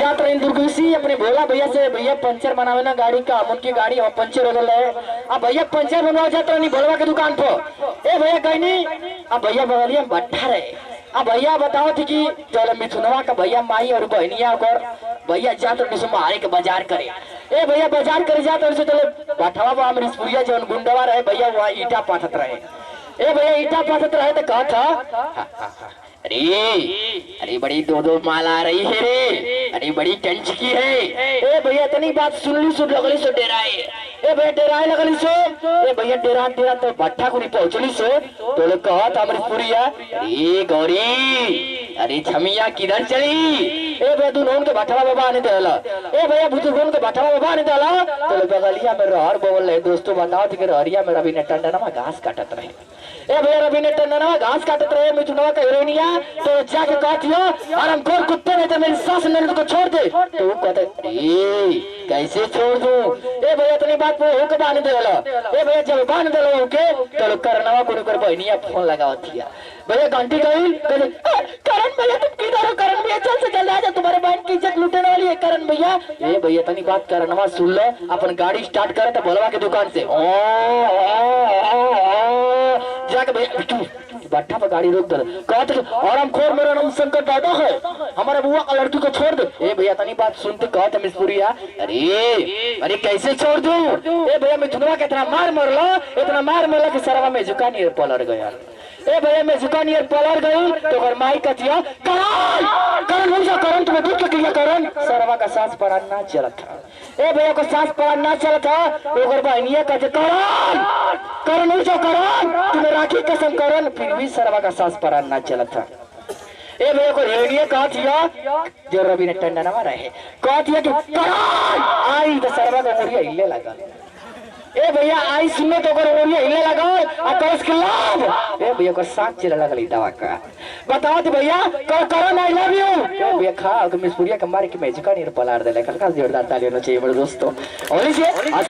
जात रही दुर्गुसी अपने भोला भैया से, भैया पंचर बनावे ना गाड़ी का, उनकी गाड़ी हम पंचर हो गए। अब भैया पंचर बनवा जाता नहीं भोलवा के दुकान पर। ए भैया कहीं नहीं, अब भैया बगलिया बैठा रहे। अब भैया बताओ थी कि चलो मिथुनवा का भैया माई और बहनिया और भैया जात मारे के बाजार करे। ए भैया बाजार करे जात और चलो बैठवा बा अमरीशपुरिया जो गुंडवा रहे भैया वहाँ ईटा पाथत रहे। ए भैया ईटा पाथत रहे तो कहा था अरे अरे बड़ी दो माल आ रही है रे, अरे बड़ी टंच की है। ए भैया इतनी बात सुन ली सो लगली सो डेराए। ए भैया डेराए लगली सो। ए भैया डेरा डेरा तो भट्ठा को नहीं पहुंचली सो तो लोग कहा था अमरीशपुरिया अरे गौरी अरे छमिया किधर चली। ए भैया तू नोन के भट्ठा बाबा आने देला। ए भैया बुजुर्गों के भट्ठा बाबा आने देला तो लोग बगलिया में रहर बोल रहे। दोस्तों बताओ थी कि रहरिया में रवि ने टंडनवा घास काटत रहे। ए भैया रवि ने टंडनवा घास काटत रहे मिथुनवा का हीरोइनिया तो जाके कहतियो आराम कर कुत्ते ने तो मेरी सास ने तो छोड़ दे। तो वो कहते ए कैसे छोड़ दूं। ए भैया इतनी बात पे होके बांध देला। ए भैया जब बांध देला होके तो करनवा को कर बहनिया फोन लगावतिया। भैया घंटी गई कहते करण भैया तुम किधर हो। करण भैया जल्द से जल्द आ जा, तुम्हारे बहन की इज्जत लूटने वाली है करण भैया। ए भैया इतनी बात करनवा सुन लो अपन गाड़ी स्टार्ट करे तो भोलवा के दुकान से जाके भैया भट्ठा पर गाड़ी रोक दे। कहते आराम खोर मेरा नाम शंकर दादा है, हमारे बुआ का लड़की को छोड़ दे। ए भैया तनी बात सुनते कहते मिसपुरिया अरे अरे कैसे छोड़ दूं। ए भैया मिथुनवा के इतना मार मरला इतना मार मरला कि सरवा में झुका नहीं पलट गया। ए भैया मैं झुका नहीं पलट गई तो अगर माई कथिया करण करण मुझे करण तुम्हें दुख क्रिया करण सरवा का सांस पड़ा ना चला था। ए भैया को सांस पड़ा ना चला था अगर बहनिया कहते करण करण मुझे करण तुम्हें राखी कसम करण फिर भी सरवा का सांस पड़ा ना चला था। ए भैया को रेडियो कहा थिया जो रवि ने टंडनवा रहे कहा थिया कि करण आई तो सरवा का मुड़िया हिले लगा। ए भैया आई सुनने तो कर मुड़िया हिले लगा और कस के लाभ। ए भैया को सांस चला लगली दवा का बताओ तो भैया करण आई लव यू। ए भैया खा मिसपुरिया के मारे के मैं झुका नहीं पलार दे। कल का जोरदार ताली होना चाहिए मेरे दोस्तों। और